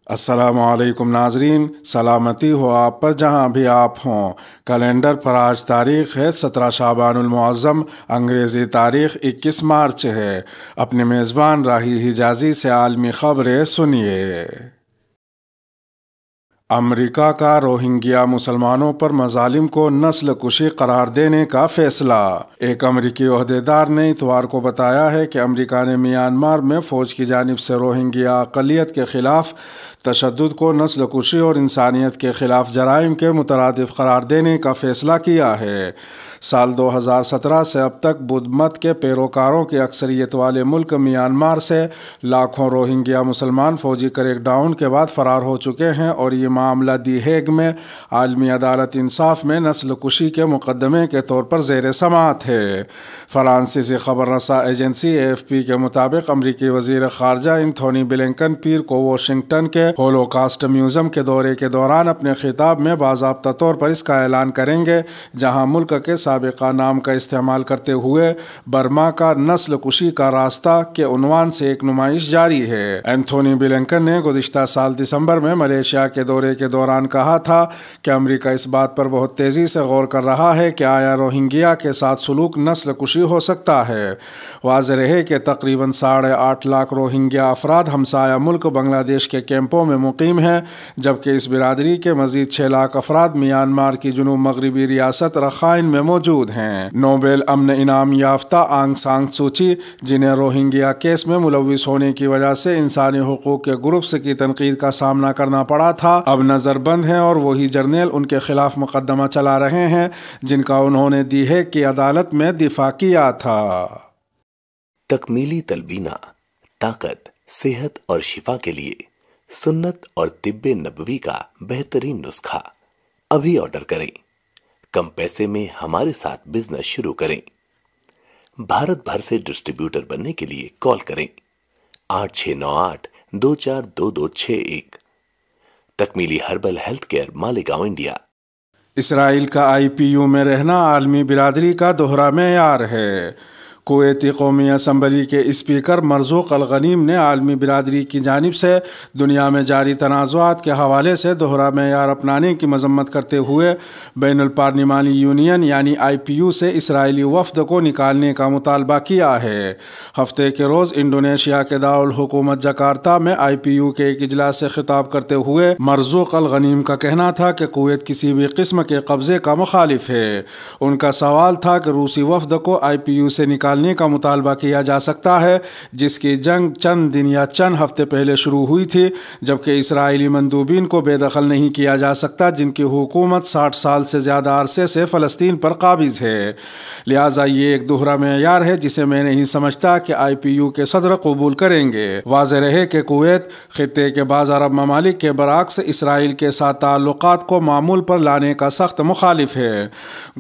السلام علیکم ناظرین، سلامتی ہو آپ پر جہاں بھی آپ ہوں۔ کیلنڈر پر آج تاریخ ہے 17 شعبان المعظم، انگریزی تاریخ 21 مارچ ہے۔ اپنے میزبان راہی حجازی سے عالمی خبریں سنیے۔ امریکہ کا روہنگیا مسلمانوں پر مظالم کو نسل کشی قرار دینے کا فیصلہ۔ ایک امریکی عہدیدار نے اتوار کو بتایا ہے کہ امریکہ نے میانمار میں فوج کی جانب سے روہنگیا اقلیت کے خلاف تشدد کو نسل کشی اور انسانیت کے خلاف جرائم کے مترادف قرار دینے کا فیصلہ کیا ہے۔ سال 2017 سے اب تک بدھ مت کے پیروکاروں کی اکثریت والے ملک میانمار سے لاکھوں روہنگیا مسلمان فوجی کریک ڈاؤن کے بعد فرار ہو چکے ہیں اور یہ معاملہ دی ہیگ میں عالمی عدالت انصاف میں نسل کشی کے مقدمے کے طور پر زیر سماعت ہے۔ فرانسیسی خبر رساں ایجنسی AFP کے مطابق امریکی وزیر خارجہ انتھونی بلنکن پیر کو واشنگٹن کے ہولوکاسٹ میوزیم کے دورے کے دوران اپنے خطاب میں باضابطہ طور پر اس کا اعلان کریں گے، جہاں ملک کے سابقہ نام کا استعمال کرتے ہوئے برما کا نسل کشی کا راستہ کے عنوان سے ایک نمائش جاری ہے۔ انتھونی بلنکن نے گزشتہ سال دسمبر میں ملیشیا کے دورے کے دوران کہا تھا کہ امریکہ اس بات پر بہت تیزی سے غور کر رہا ہے کہ آیا روہنگیا کے ساتھ سلوک نسل کشی ہو سکتا ہے۔ واضح رہے کہ تقریباً 8.5 لاکھ روہنگیا افراد ہمسایہ ملک بنگلہ دیش کے کیمپوں میں مقیم ہیں، جبکہ اس برادری کے مزید 6 لاکھ افراد میانمار کی جنوب مغربی ریاست رخائن میں موجود ہیں۔ نوبل امن انعام یافتہ آنگ سان سو چی، جنہیں روہنگیا کیس میں ملوث ہونے کی وجہ سے انسانی حقوق کے گروپس کی تنقید کا سامنا کرنا پڑا تھا، اب نظر بند ہیں اور وہی جرنیل ان کے خلاف مقدمہ چلا رہے ہیں جن کا انہوں نے دی ہیگ کی عدالت میں دفاع کیا تھا۔ تکمیلی تلبینہ، طاقت، صحت اور شفا کے لیے سنت اور طب نبوی کا بہترین نسخہ ابھی آرڈر کریں۔ کم پیسے میں ہمارے ساتھ بزنس شروع کریں۔ بھارت بھر سے ڈسٹریبیوٹر بننے کے لیے کال کریں 8698242261۔ تکمیلی herbal health care Malegaon India. Israel کا IPU میں رہنا عالمی برادری کا دوہرا معیار ہے۔ کویتی قومی اسمبلی کے اسپیکر مرزوق الغنیم نے عالمی برادری کی جانب سے دنیا میں جاری تنازعات کے حوالے سے دوہرا معیار اپنانے کی مذمت کرتے ہوئے بین الپارلیمانی یونین یعنی IPU سے اسرائیلی وفد کو نکالنے کا مطالبہ کیا ہے۔ ہفتے کے روز انڈونیشیا کے دارالحکومت جکارتہ میں IPU کے ایک اجلاس سے خطاب کرتے ہوئے مرزوق الغنیم کا کہنا تھا کہ کویت کسی بھی قسم کے قبضے کا مخالف ہے۔ ان کا سوال تھا کہ روسی وفد کو IPU سے نکالنے کا مطالبہ کیا جا سکتا ہے، جس کی جنگ چند دن یا چند ہفتے پہلے شروع ہوئی تھی، جبکہ اسرائیلی مندوبین کو بے دخل نہیں کیا جا سکتا جن کی حکومت 60 سال سے زیادہ عرصے سے فلسطین پر قابض ہے۔ لہٰذا یہ ایک دوہرا معیار ہے جسے میں نہیں سمجھتا کہ IPU کے صدر قبول کریں گے۔ واضح رہے کہ کویت خطے کے بعض عرب ممالک کے برعکس اسرائیل کے ساتھ تعلقات کو معمول پر لانے کا سخت مخالف ہے۔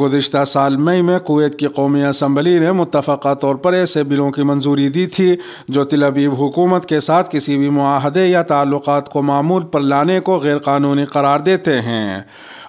گزشتہ سال مئی میں کویت کی قومی اسمبلی نے متفقہ طور پر ایسے بلوں کی منظوری دی تھی جو تل ابیب حکومت کے ساتھ کسی بھی معاہدے یا تعلقات کو معمول پر لانے کو غیر قانونی قرار دیتے ہیں۔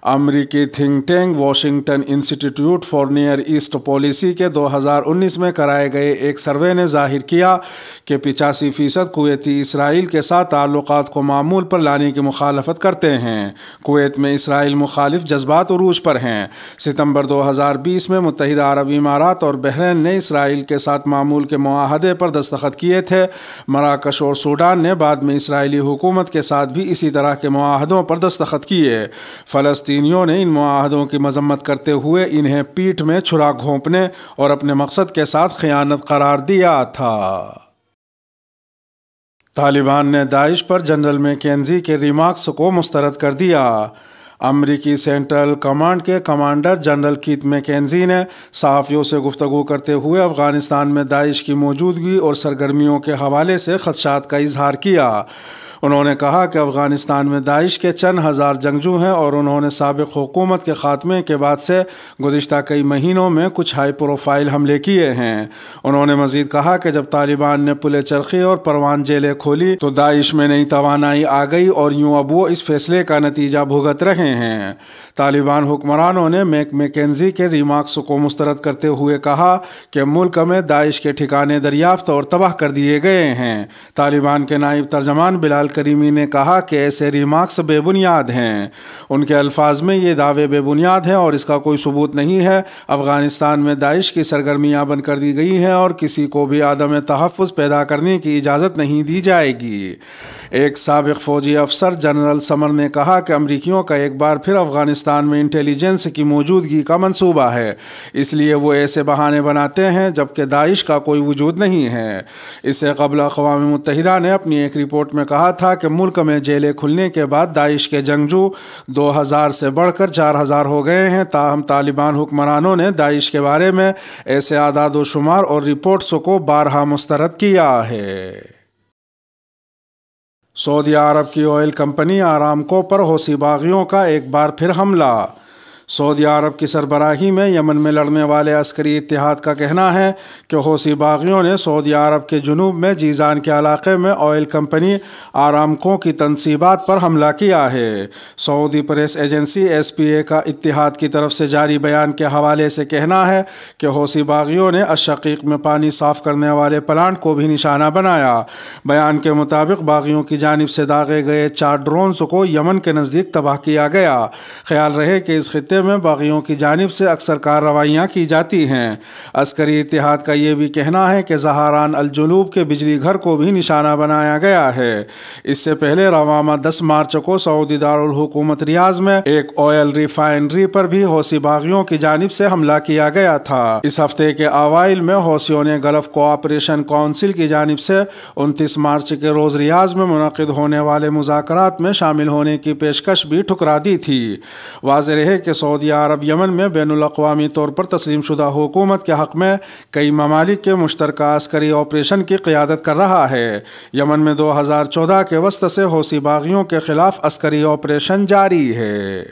امریکی تھنک ٹینک واشنگٹن انسٹی ٹیوٹ فار نیئر ایسٹ پالیسی کے 2019 میں کرائے گئے ایک سروے نے ظاہر کیا کہ 85% کویتی اسرائیل کے ساتھ تعلقات کو معمول پر لانے کی مخالفت کرتے ہیں۔ کویت میں اسرائیل مخالف جذبات عروج پر ہیں۔ ستمبر 2020 میں متحدہ عرب امارات اور بحرین نے اسرائیل کے ساتھ معمول کے معاہدے پر دستخط کیے تھے۔ مراکش اور سوڈان نے بعد میں اسرائیلی حکومت کے ساتھ بھی اسی طرح کے معاہدوں پر دستخط کیے۔ فلسطینیوں نے ان معاہدوں کی مذمت کرتے ہوئے انہیں پیٹھ میں چھرا گھونپنے اور اپنے مقصد کے ساتھ خیانت قرار دیا تھا۔ طالبان نے داعش پر جنرل میکنزی کے ریمارکس کو مسترد کر دیا۔ امریکی سینٹرل کمانڈ کے کمانڈر جنرل کیت میکنزی نے صحافیوں سے گفتگو کرتے ہوئے افغانستان میں داعش کی موجودگی اور سرگرمیوں کے حوالے سے خدشات کا اظہار کیا۔ انہوں نے کہا کہ افغانستان میں داعش کے چند ہزار جنگجو ہیں اور انہوں نے سابق حکومت کے خاتمے کے بعد سے گزشتہ کئی مہینوں میں کچھ ہائی پروفائل حملے کیے ہیں۔ انہوں نے مزید کہا کہ جب طالبان نے پل چرخی اور پروان جیلیں کھولی تو داعش میں نئی توانائی آ گئی اور یوں اب وہ اس فیصلے کا نتیجہ بھگت رہے ہیں۔ طالبان حکمرانوں نے میکنزی کے ریمارکس کو مسترد کرتے ہوئے کہا کہ ملک میں داعش کے ٹھکانے دریافت اور تباہ کر دیے گئے ہیں۔ طالبان کے نائب ترجمان بلال الکریمی نے کہا کہ ایسے ریمارکس بے بنیاد ہیں۔ ان کے الفاظ میں یہ دعوے بے بنیاد ہیں اور اس کا کوئی ثبوت نہیں ہے۔ افغانستان میں داعش کی سرگرمیاں بند کر دی گئی ہیں اور کسی کو بھی عدم تحفظ پیدا کرنے کی اجازت نہیں دی جائے گی۔ ایک سابق فوجی افسر جنرل سمر نے کہا کہ امریکیوں کا ایک بار پھر افغانستان میں انٹیلیجنس کی موجودگی کا منصوبہ ہے، اس لیے وہ ایسے بہانے بناتے ہیں جبکہ داعش کا کوئی وجود نہیں ہے۔ اس سے قبل اقوام متحدہ نے اپنی ایک رپورٹ میں کہا تھا کہ ملک میں جیلیں کھلنے کے بعد داعش کے جنگجو 2000 سے بڑھ کر 4000 ہو گئے ہیں، تاہم طالبان حکمرانوں نے داعش کے بارے میں ایسے اعداد و شمار اور رپورٹس کو بارہا مسترد کیا ہے۔ سعودی عرب کی آئل کمپنی آرامکو پر حوثی باغیوں کا ایک بار پھر حملہ۔ سعودی عرب کی سربراہی میں یمن میں لڑنے والے عسکری اتحاد کا کہنا ہے کہ حوثی باغیوں نے سعودی عرب کے جنوب میں جیزان کے علاقے میں آئل کمپنی آرامکو کی تنصیبات پر حملہ کیا ہے۔ سعودی پریس ایجنسی SPA کا اتحاد کی طرف سے جاری بیان کے حوالے سے کہنا ہے کہ حوثی باغیوں نے الشقیق میں پانی صاف کرنے والے پلانٹ کو بھی نشانہ بنایا۔ بیان کے مطابق باغیوں کی جانب سے داغے گئے 4 ڈرونز کو یمن کے نزدیک تباہ کیا گیا۔ خیال رہے کہ اس خطے میں باغیوں کی جانب سے اکثر کارروائیاں کی جاتی ہیں۔ عسکری اتحاد کا یہ بھی کہنا ہے کہ زہران الجنوب کے بجلی گھر کو بھی نشانہ بنایا گیا ہے۔ اس سے پہلے رواں 10 مارچ کو سعودی دارالحکومت ریاض میں ایک آئل ریفائنری پر بھی حوثی باغیوں کی جانب سے حملہ کیا گیا تھا۔ اس ہفتے کے اوائل میں حوثیوں نے گلف کوآپریشن کونسل کی جانب سے 29 مارچ کے روز ریاض میں منعقد ہونے والے مذاکرات میں شامل ہونے کی پیشکش بھی ٹھکرا دی تھی۔ واضح رہے کہ سعودی عرب یمن میں بین الاقوامی طور پر تسلیم شدہ حکومت کے حق میں کئی ممالک کے مشترکہ عسکری آپریشن کی قیادت کر رہا ہے۔ یمن میں 2014 کے وسط سے حوثی باغیوں کے خلاف عسکری آپریشن جاری ہے۔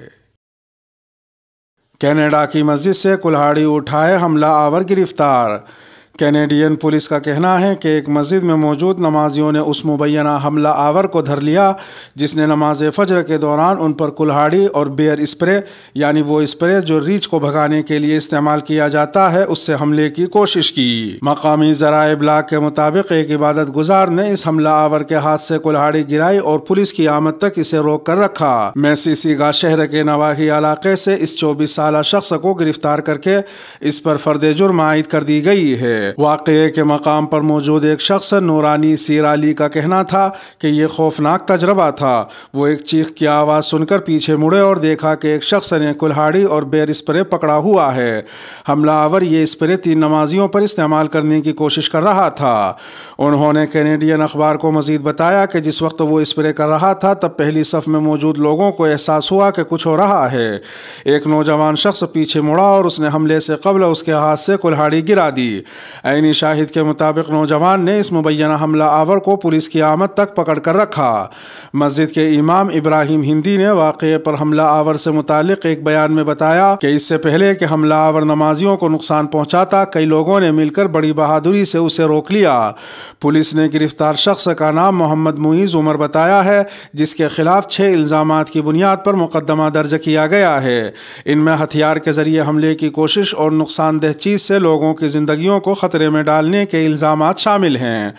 کینیڈا کی مسجد سے کلہاڑی اٹھائے حملہ آور گرفتار۔ کینیڈین پولیس کا کہنا ہے کہ ایک مسجد میں موجود نمازیوں نے اس مبینہ حملہ آور کو دھر لیا جس نے نماز فجر کے دوران ان پر کلہاڑی اور بیئر اسپرے یعنی وہ اسپرے جو ریچھ کو بھگانے کے لیے استعمال کیا جاتا ہے اس سے حملے کی کوشش کی۔ مقامی ذرائع ابلاغ کے مطابق ایک عبادت گزار نے اس حملہ آور کے ہاتھ سے کلہاڑی گرائی اور پولیس کی آمد تک اسے روک کر رکھا۔ میسیسیگا شہر کے نواحی علاقے سے اس 24 سالہ شخص کو گرفتار کر کے اس پر فرد جرم عائد کر دی گئی ہے۔ واقعے کے مقام پر موجود ایک شخص نورانی سیر علی کا کہنا تھا کہ یہ خوفناک تجربہ تھا۔ وہ ایک چیخ کی آواز سن کر پیچھے مڑے اور دیکھا کہ ایک شخص نے کلہاڑی اور بیئر اسپرے پکڑا ہوا ہے۔ حملہ آور یہ اسپرے 3 نمازیوں پر استعمال کرنے کی کوشش کر رہا تھا۔ انہوں نے کینیڈین اخبار کو مزید بتایا کہ جس وقت وہ اسپرے کر رہا تھا تب پہلی صف میں موجود لوگوں کو احساس ہوا کہ کچھ ہو رہا ہے۔ ایک نوجوان شخص پیچھے مڑا اور اس نے حملے سے قبل اس کے ہاتھ سے کلہاڑی گرا دی۔ عینی شاہد کے مطابق نوجوان نے اس مبینہ حملہ آور کو پولیس کی آمد تک پکڑ کر رکھا۔ مسجد کے امام ابراہیم ہندی نے واقعے پر حملہ آور سے متعلق ایک بیان میں بتایا کہ اس سے پہلے کہ حملہ آور نمازیوں کو نقصان پہنچاتا کئی لوگوں نے مل کر بڑی بہادری سے اسے روک لیا۔ پولیس نے گرفتار شخص کا نام محمد معیز عمر بتایا ہے جس کے خلاف 6 الزامات کی بنیاد پر مقدمہ درج کیا گیا ہے۔ ان میں ہتھیار کے ذریعے حملے کی کوشش اور نقصان دہ چیز سے لوگوں کی زندگیوں کو خطرے میں ڈالنے کے الزامات شامل ہیں۔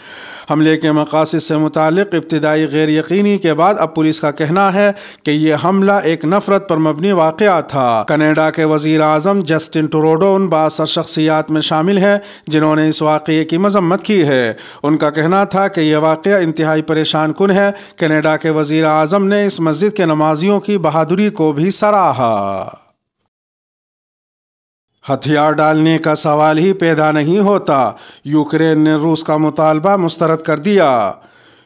حملے کے مقاصد سے متعلق ابتدائی غیر یقینی کے بعد اب پولیس کا کہنا ہے کہ یہ حملہ ایک نفرت پر مبنی واقعہ تھا۔ کینیڈا کے وزیر اعظم جسٹن ٹروڈو ان بااثر شخصیات میں شامل ہیں جنہوں نے اس واقعے کی مذمت کی ہے۔ ان کا کہنا تھا کہ یہ واقعہ انتہائی پریشان کن ہے۔ کینیڈا کے وزیر اعظم نے اس مسجد کے نمازیوں کی بہادری کو بھی سراہا۔ ہتھیار ڈالنے کا سوال ہی پیدا نہیں ہوتا، یوکرین نے روس کا مطالبہ مسترد کر دیا۔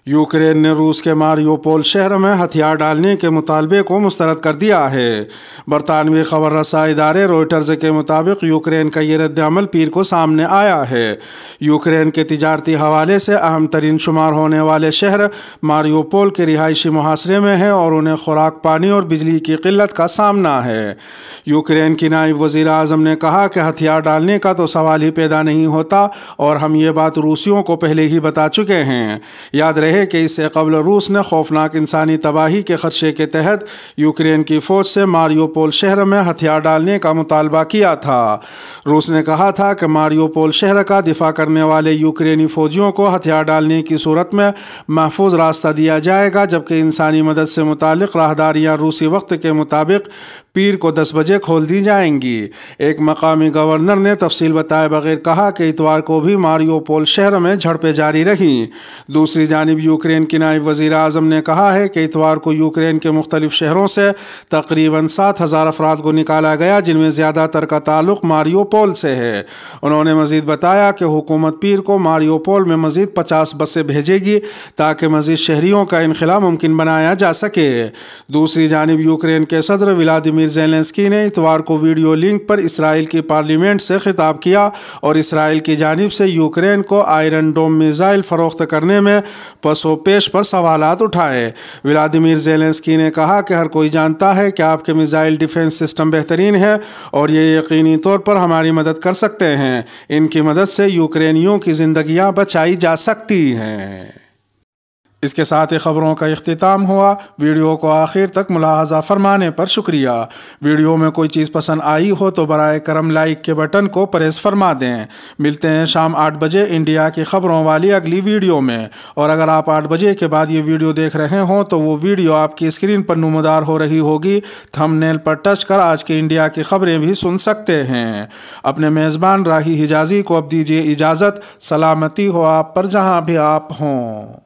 یوکرین نے روس کے ماریوپول شہر میں ہتھیار ڈالنے کے مطالبے کو مسترد کر دیا ہے۔ برطانوی خبر رساں ادارے روئٹرز کے مطابق یوکرین کا یہ رد عمل پیر کو سامنے آیا ہے۔ یوکرین کے تجارتی حوالے سے اہم ترین شمار ہونے والے شہر ماریوپول کے رہائشی محاصرے میں ہیں اور انہیں خوراک، پانی اور بجلی کی قلت کا سامنا ہے۔ یوکرین کی نائب وزیر اعظم نے کہا کہ ہتھیار ڈالنے کا تو سوال ہی پیدا نہیں ہوتا اور ہم یہ بات روسیوں کو پہلے ہی بتا چکے ہیں۔ یاد رہے ہے کہ اس سے قبل روس نے خوفناک انسانی تباہی کے خدشے کے تحت یوکرین کی فوج سے ماریوپول شہر میں ہتھیار ڈالنے کا مطالبہ کیا تھا۔ روس نے کہا تھا کہ ماریوپول شہر کا دفاع کرنے والے یوکرینی فوجیوں کو ہتھیار ڈالنے کی صورت میں محفوظ راستہ دیا جائے گا، جبکہ انسانی مدد سے متعلق راہداریاں روسی وقت کے مطابق پیر کو 10 بجے کھول دی جائیں گی۔ ایک مقامی گورنر نے تفصیل بتائے بغیر کہا کہ اتوار کو بھی ماریوپول شہر میں جھڑپیں جاری رہیں۔ دوسری جانب یوکرین کی نائب وزیر اعظم نے کہا ہے کہ اتوار کو یوکرین کے مختلف شہروں سے تقریباً 7,000 افراد کو نکالا گیا، جن میں زیادہ تر کا تعلق ماریوپول سے ہے۔ انہوں نے مزید بتایا کہ حکومت پیر کو ماریوپول میں مزید 50 بسیں بھیجے گی تاکہ مزید شہریوں کا انخلا ممکن بنایا جا سکے۔ دوسری جانب یوکرین کے صدر ولادیمیر زیلنسکی نے اتوار کو ویڈیو لنک پر اسرائیل کی پارلیمنٹ سے خطاب کیا اور اسرائیل کی جانب سے یوکرین کو آئرن ڈوم میزائل فروخت کرنے میں پس و پیش پر سوالات اٹھائے۔ ولادیمیر زیلنسکی نے کہا کہ ہر کوئی جانتا ہے کہ آپ کے میزائل ڈیفنس سسٹم بہترین ہے اور یہ یقینی طور پر ہماری مدد کر سکتے ہیں۔ ان کی مدد سے یوکرینیوں کی زندگیاں بچائی جا سکتی ہیں۔ اس کے ساتھ ہی خبروں کا اختتام ہوا۔ ویڈیو کو آخر تک ملاحظہ فرمانے پر شکریہ۔ ویڈیو میں کوئی چیز پسند آئی ہو تو برائے کرم لائک کے بٹن کو پریس فرما دیں۔ ملتے ہیں شام 8 بجے انڈیا کی خبروں والی اگلی ویڈیو میں، اور اگر آپ 8 بجے کے بعد یہ ویڈیو دیکھ رہے ہوں تو وہ ویڈیو آپ کی اسکرین پر نمودار ہو رہی ہوگی۔ تھم نیل پر ٹچ کر آج کی انڈیا کی خبریں بھی سن سکتے ہیں۔ اپنے میزبان راہی حجازی کو اب دیجیے اجازت۔ سلامتی ہو آپ پر جہاں بھی آپ ہوں۔